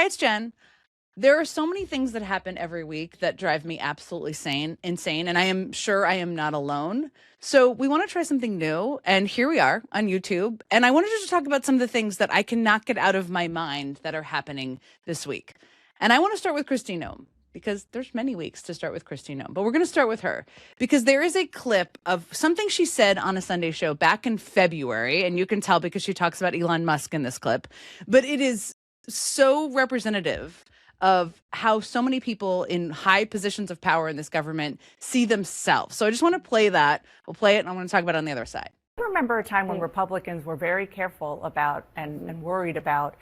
Hi, it's Jen. There are so many things that happen every week that drive me absolutely insane, and I am sure I am not alone. So we want to try something new, and here we are on YouTube. And I wanted to just talk about some of the things that I cannot get out of my mind that are happening this week. And I want to start with Christine Nome because there's many weeks to start with Christine Nome, but we're going to start with her because there is a clip of something she said on a Sunday show back in February, and you can tell because she talks about Elon Musk in this clip, but it is so representative of how so many people in high positions of power in this government see themselves. So I just want to play that. We'll play it, and I want to talk about it on the other side. I remember a time when Republicans were very careful about and worried about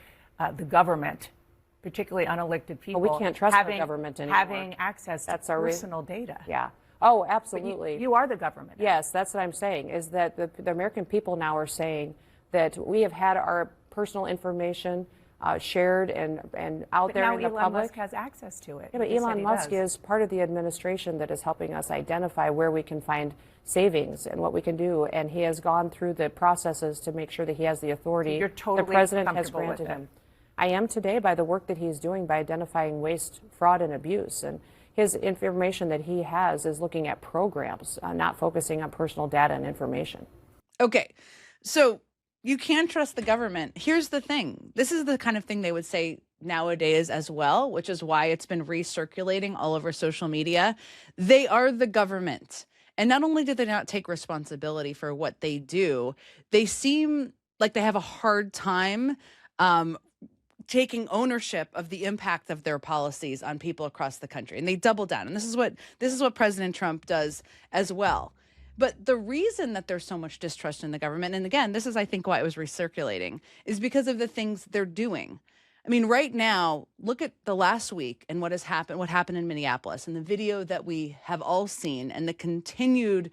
the government, particularly unelected people. Well, we can't trust our government anymore. Having access to personal data. Yeah. Oh, absolutely. You are the government. Yes, that's what I'm saying, is that the American people now are saying that we have had our personal information shared and out there in the public. Elon Musk has access to it. Yeah, but Elon Musk is part of the administration that is helping us identify where we can find savings and what we can do. And he has gone through the processes to make sure that he has the authority You're totally the president has comfortable with granted it. him. I am today by the work that he's doing by identifying waste, fraud, and abuse. And his information that he has is looking at programs, not focusing on personal data and information. Okay, so you can trust the government. Here's the thing. This is the kind of thing they would say nowadays as well, which is why it's been recirculating all over social media. They are the government. And not only do they not take responsibility for what they do, they seem like they have a hard time taking ownership of the impact of their policies on people across the country. And they double down. And this is what President Trump does as well. But the reason that there's so much distrust in the government, and again, this is, I think, why it was recirculating, is because of the things they're doing. I mean, right now, look at the last week and what happened in Minneapolis, and the video that we have all seen, and the continued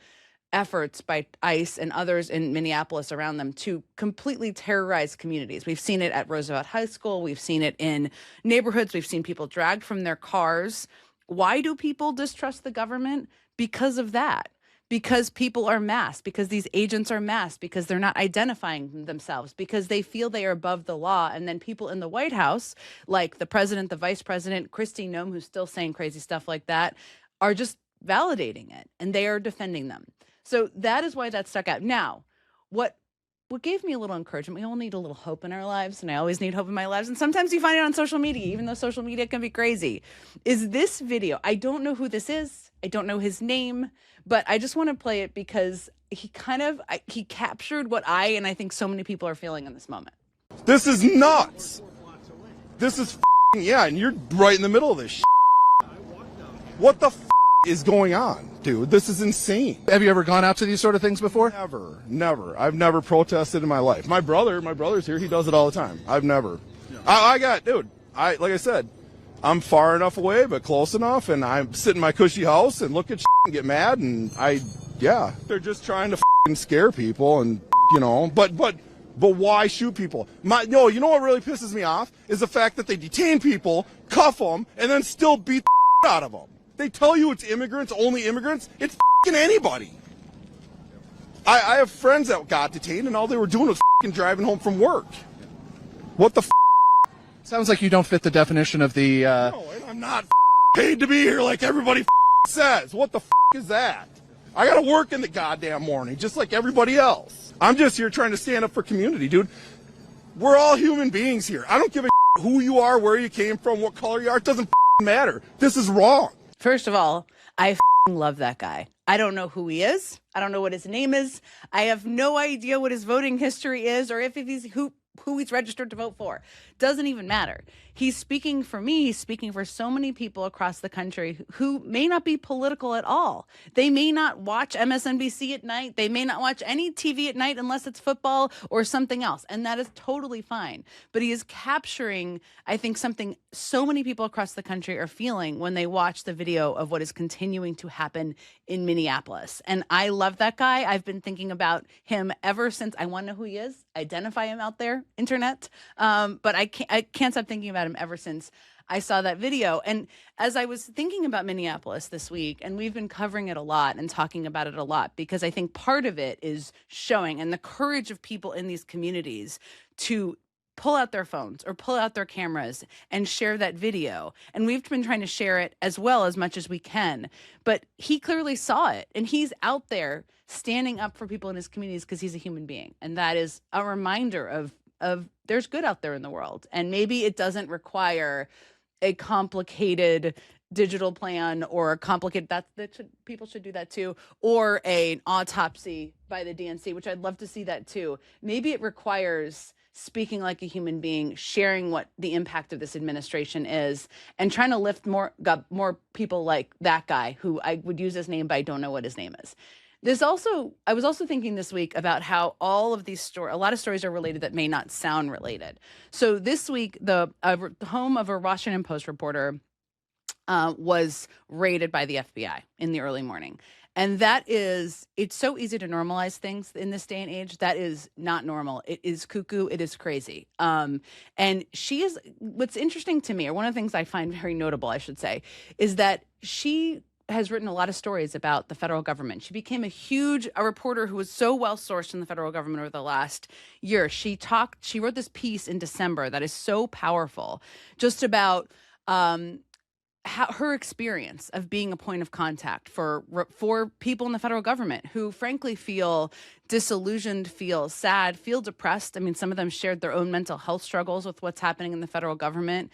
efforts by ICE and others in Minneapolis around them to completely terrorize communities. We've seen it at Roosevelt High School. We've seen it in neighborhoods. We've seen people dragged from their cars. Why do people distrust the government? Because of that. Because people are masked, because these agents are masked, because they're not identifying themselves, because they feel they are above the law. And then people in the White House, like the president, the vice president, Christine Nome, who's still saying crazy stuff like that, are just validating it, and they are defending them. So that is why that stuck out. Now, what gave me a little encouragement, we all need a little hope in our lives, and I always need hope in my lives, and sometimes you find it on social media, even though social media can be crazy, is this video. I don't know who this is. I don't know his name, but I just want to play it because he captured what I think so many people are feeling in this moment. This is nuts. This is yeah, and you're right in the middle of this shit. What the is going on, dude? This is insane. Have you ever gone out to these sort of things before? Never. I've never protested in my life. My brother's here. He does it all the time. I've never. Like I said, I'm far enough away, but close enough, and I'm sitting in my cushy house and look at and get mad, and they're just trying to scare people, and but why shoot people? You know what really pisses me off is the fact that they detain people, cuff them, and then still beat the out of them. They tell you it's immigrants, only immigrants. It's anybody. I have friends that got detained, and all they were doing was driving home from work. What the Sounds like you don't fit the definition of the... No, and I'm not paid to be here like everybody says. What the is that? I gotta work in the goddamn morning, just like everybody else. I'm just here trying to stand up for community, dude. We're all human beings here. I don't give a who you are, where you came from, what color you are. It doesn't matter. This is wrong. First of all, I love that guy. I don't know who he is. I don't know what his name is. I have no idea what his voting history is, or if he's who he's registered to vote for. Doesn't even matter. He's speaking for me. He's speaking for so many people across the country who may not be political at all. They may not watch MSNBC at night. They may not watch any TV at night unless it's football or something else. And that is totally fine. But he is capturing, I think, something so many people across the country are feeling when they watch the video of what is continuing to happen in Minneapolis. And I love that guy. I've been thinking about him ever since. I want to know who he is, identify him out there, internet. But I can't stop thinking about him ever since I saw that video. And as I was thinking about Minneapolis this week, and we've been covering it a lot and talking about it a lot, because I think part of it is showing and the courage of people in these communities to pull out their phones or pull out their cameras and share that video. And we've been trying to share it as well as much as we can. But he clearly saw it, and he's out there standing up for people in his communities because he's a human being. And that is a reminder of there's good out there in the world. And maybe it doesn't require a complicated digital plan or a complicated people should do that too, or an autopsy by the DNC, which I'd love to see that too. Maybe it requires speaking like a human being, sharing what the impact of this administration is, and trying to lift more people like that guy, who I would use his name, but I don't know what his name is. I was also thinking this week about how all of these a lot of stories are related that may not sound related. So this week, the home of a Washington Post reporter was raided by the FBI in the early morning. And it's so easy to normalize things in this day and age. That is not normal. It is cuckoo. It is crazy. And what's interesting to me, or one of the things I find very notable, I should say, is that she has written a lot of stories about the federal government. She became a reporter who was so well sourced in the federal government over the last year. She wrote this piece in December that is so powerful, just about her experience of being a point of contact for people in the federal government who frankly feel disillusioned, feel sad, feel depressed. I mean, some of them shared their own mental health struggles with what's happening in the federal government.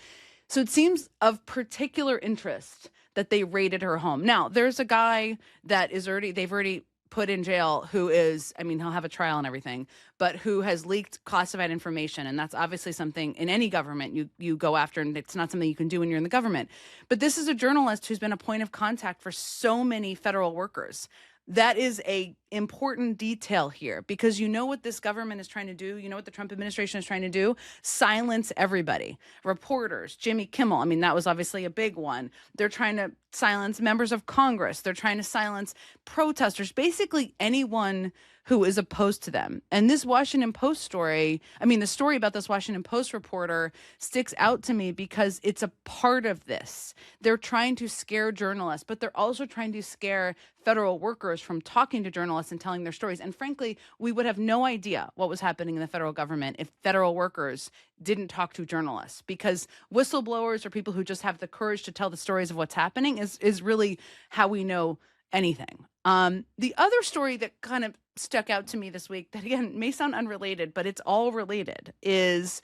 So it seems of particular interest that they raided her home. Now, there's a guy that they've already put in jail who is, I mean, he'll have a trial and everything, but who has leaked classified information. And that's obviously something in any government you go after, and it's not something you can do when you're in the government. But this is a journalist who's been a point of contact for so many federal workers. That is a important detail here, because you know what this government is trying to do. You know what the Trump administration is trying to do? Silence everybody. Reporters, Jimmy Kimmel. I mean, that was obviously a big one. They're trying to silence members of Congress. They're trying to silence protesters, basically anyone who is opposed to them. And this Washington Post story, the story about this Washington Post reporter sticks out to me because it's a part of this. They're trying to scare journalists, but they're also trying to scare federal workers from talking to journalists and telling their stories. And frankly, we would have no idea what was happening in the federal government if federal workers didn't talk to journalists, because whistleblowers or people who just have the courage to tell the stories of what's happening is really how we know anything. The other story that kind of stuck out to me this week, that again may sound unrelated, but it's all related, is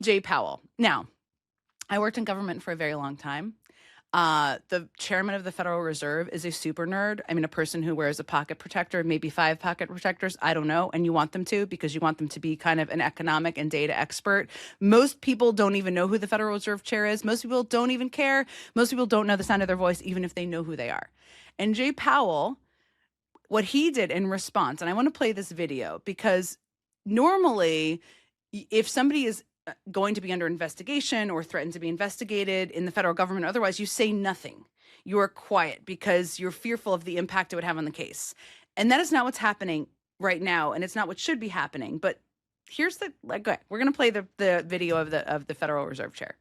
Jay Powell. Now, I worked in government for a very long time. The chairman of the Federal Reserve is a super nerd. I mean, a person who wears a pocket protector, maybe 5 pocket protectors, I don't know. And you want them to, because you want them to be kind of an economic and data expert. Most people don't even know who the Federal Reserve chair is. Most people don't even care. Most people don't know the sound of their voice, even if they know who they are. And Jay Powell, what he did in response, and I want to play this video because normally if somebody is going to be under investigation or threatened to be investigated in the federal government, otherwise you say nothing. You are quiet because you're fearful of the impact it would have on the case. And that is not what's happening right now, and it's not what should be happening. But here's we're going to play the video of the Federal Reserve Chair.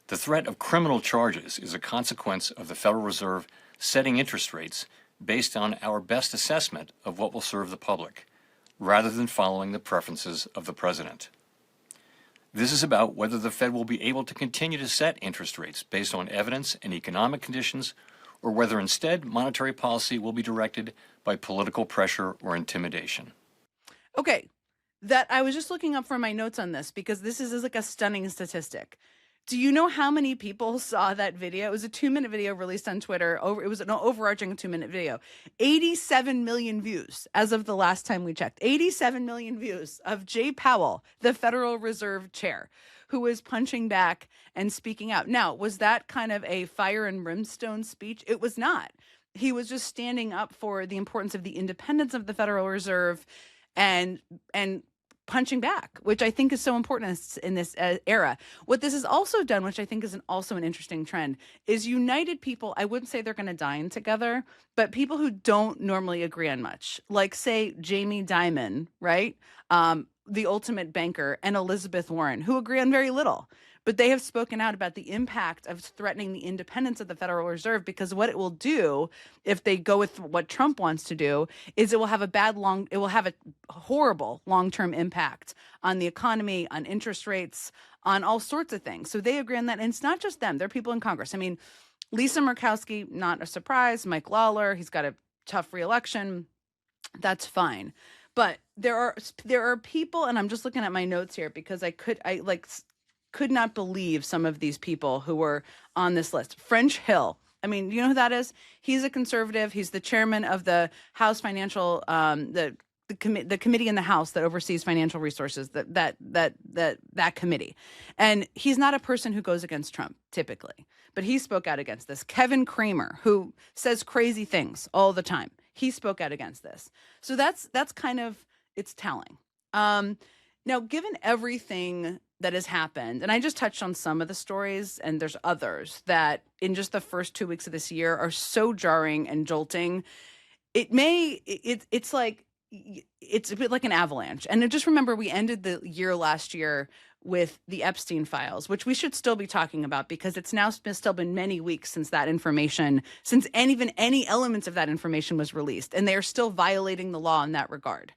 The threat of criminal charges is a consequence of the Federal Reserve setting interest rates based on our best assessment of what will serve the public, rather than following the preferences of the president. This is about whether the Fed will be able to continue to set interest rates based on evidence and economic conditions, or whether instead monetary policy will be directed by political pressure or intimidation. Okay, that I was just looking up for my notes on this because this is like a stunning statistic. Do you know how many people saw that video? It was a 2-minute video released on Twitter. It was an overarching 2-minute video. 87 million views as of the last time we checked. 87 million views of Jay Powell, the Federal Reserve Chair, who was punching back and speaking out. Now, was that kind of a fire and brimstone speech? It was not. He was just standing up for the importance of the independence of the Federal Reserve and punching back, which I think is so important in this era. What this has also done, which I think is also an interesting trend, is united people. I wouldn't say they're going to dine together, but people who don't normally agree on much, like say Jamie Dimon, right? The ultimate banker, and Elizabeth Warren, who agree on very little. but they have spoken out about the impact of threatening the independence of the Federal Reserve, because what it will do if they go with what Trump wants to do is it will have a horrible long-term impact on the economy, on interest rates, on all sorts of things. So they agree on that. And it's not just them. There are people in Congress. I mean, Lisa Murkowski, not a surprise. Mike Lawler, he's got a tough reelection. That's fine. But there are people, and I'm just looking at my notes here because I could not believe some of these people who were on this list. French Hill. I mean, you know who that is? He's a conservative. He's the chairman of the House Financial, the committee in the House that oversees financial resources, that committee. And he's not a person who goes against Trump typically, but he spoke out against this. Kevin Kramer, who says crazy things all the time, he spoke out against this. So that's kind of, it's telling. Now, given everything that has happened, and I just touched on some of the stories, and there's others that in just the first 2 weeks of this year are so jarring and jolting. It's a bit like an avalanche. And just remember, we ended the year last year with the Epstein files, which we should still be talking about because it's now still been many weeks since that information, since even any elements of that information was released, and they are still violating the law in that regard.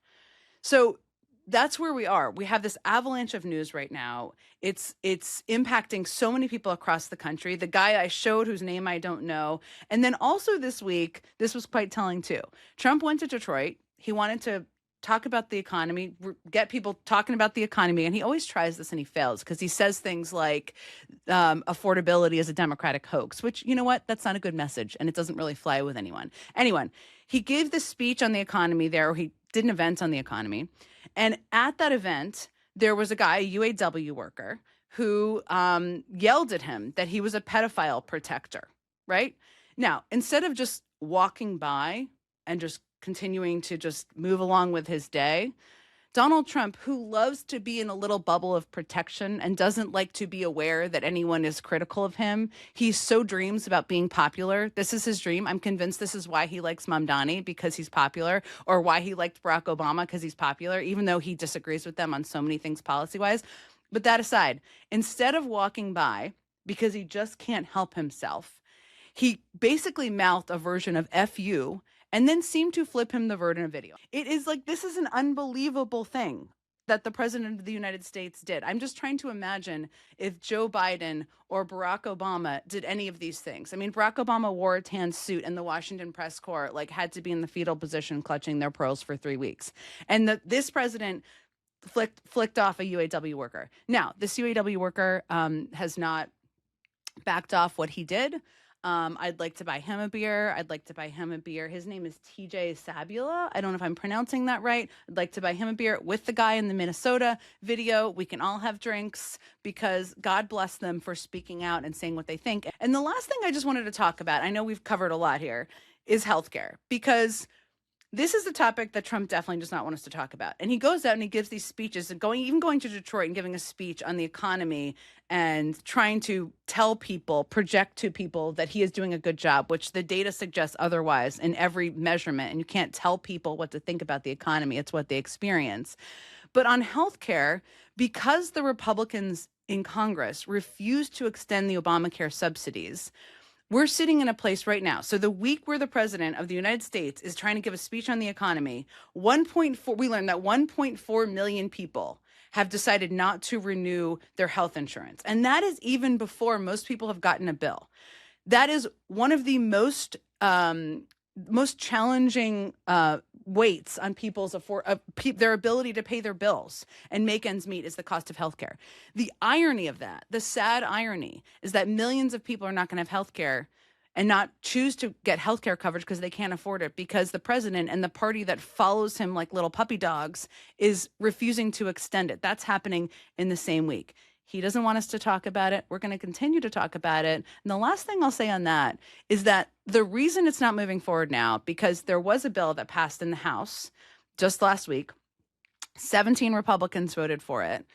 So that's where we are. We have this avalanche of news right now. It's impacting so many people across the country. The guy I showed, whose name I don't know. And then also this week, this was quite telling too. Trump went to Detroit. He wanted to talk about the economy, get people talking about the economy. And he always tries this and he fails because he says things like affordability is a Democratic hoax, which, you know what? That's not a good message. And it doesn't really fly with anyone. He gave this speech on the economy there, or he did an event on the economy. And at that event, there was a guy, a UAW worker, who yelled at him that he was a pedophile protector, right? Now, instead of just walking by and just continuing to just move along with his day, Donald Trump, who loves to be in a little bubble of protection and doesn't like to be aware that anyone is critical of him, he so dreams about being popular. This is his dream. I'm convinced this is why he likes Mamdani, because he's popular, or why he liked Barack Obama, because he's popular, even though he disagrees with them on so many things policy-wise. But that aside, instead of walking by, because he just can't help himself, he basically mouthed a version of F you and then seemed to flip him the bird in a video. It is like, this is an unbelievable thing that the president of the United States did. I'm just trying to imagine if Joe Biden or Barack Obama did any of these things. I mean, Barack Obama wore a tan suit and the Washington press corps had to be in the fetal position clutching their pearls for 3 weeks. And this president flicked off a UAW worker. Now, this UAW worker has not backed off what he did. I'd like to buy him a beer. His name is TJ Sabula. I don't know if I'm pronouncing that right. I'd like to buy him a beer with the guy in the Minnesota video. We can all have drinks because God bless them for speaking out and saying what they think. And the last thing I just wanted to talk about, I know we've covered a lot here, is healthcare, because this is a topic that Trump definitely does not want us to talk about. And he goes out and he gives these speeches, and even going to Detroit and giving a speech on the economy and trying to tell people, project to people that he is doing a good job, which the data suggests otherwise in every measurement. And you can't tell people what to think about the economy. It's what they experience. But on healthcare, because the Republicans in Congress refused to extend the Obamacare subsidies, we're sitting in a place right now. So the week where the president of the United States is trying to give a speech on the economy, we learned that 1.4 million people have decided not to renew their health insurance. And that is even before most people have gotten a bill. That is one of the most challenging weights on people's their ability to pay their bills and make ends meet is the cost of healthcare. The irony of that, the sad irony, is that millions of people are not going to have healthcare and not choose to get healthcare coverage because they can't afford it, because the president and the party that follows him like little puppy dogs is refusing to extend it. That's happening in the same week. He doesn't want us to talk about it. We're going to continue to talk about it. And the last thing I'll say on that is that the reason it's not moving forward now, because there was a bill that passed in the House just last week, 17 Republicans voted for it,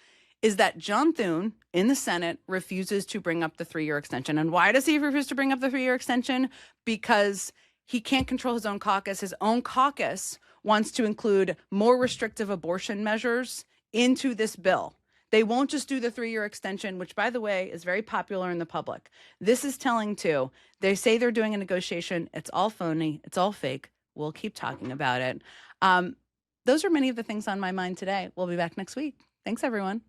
is that John Thune in the Senate refuses to bring up the 3-year extension. And why does he refuse to bring up the 3-year extension? Because he can't control his own caucus. His own caucus wants to include more restrictive abortion measures into this bill. They won't just do the 3-year extension, which, by the way, is very popular in the public. This is telling too. They say they're doing a negotiation. It's all phony. It's all fake. We'll keep talking about it. Those are many of the things on my mind today. We'll be back next week. Thanks, everyone.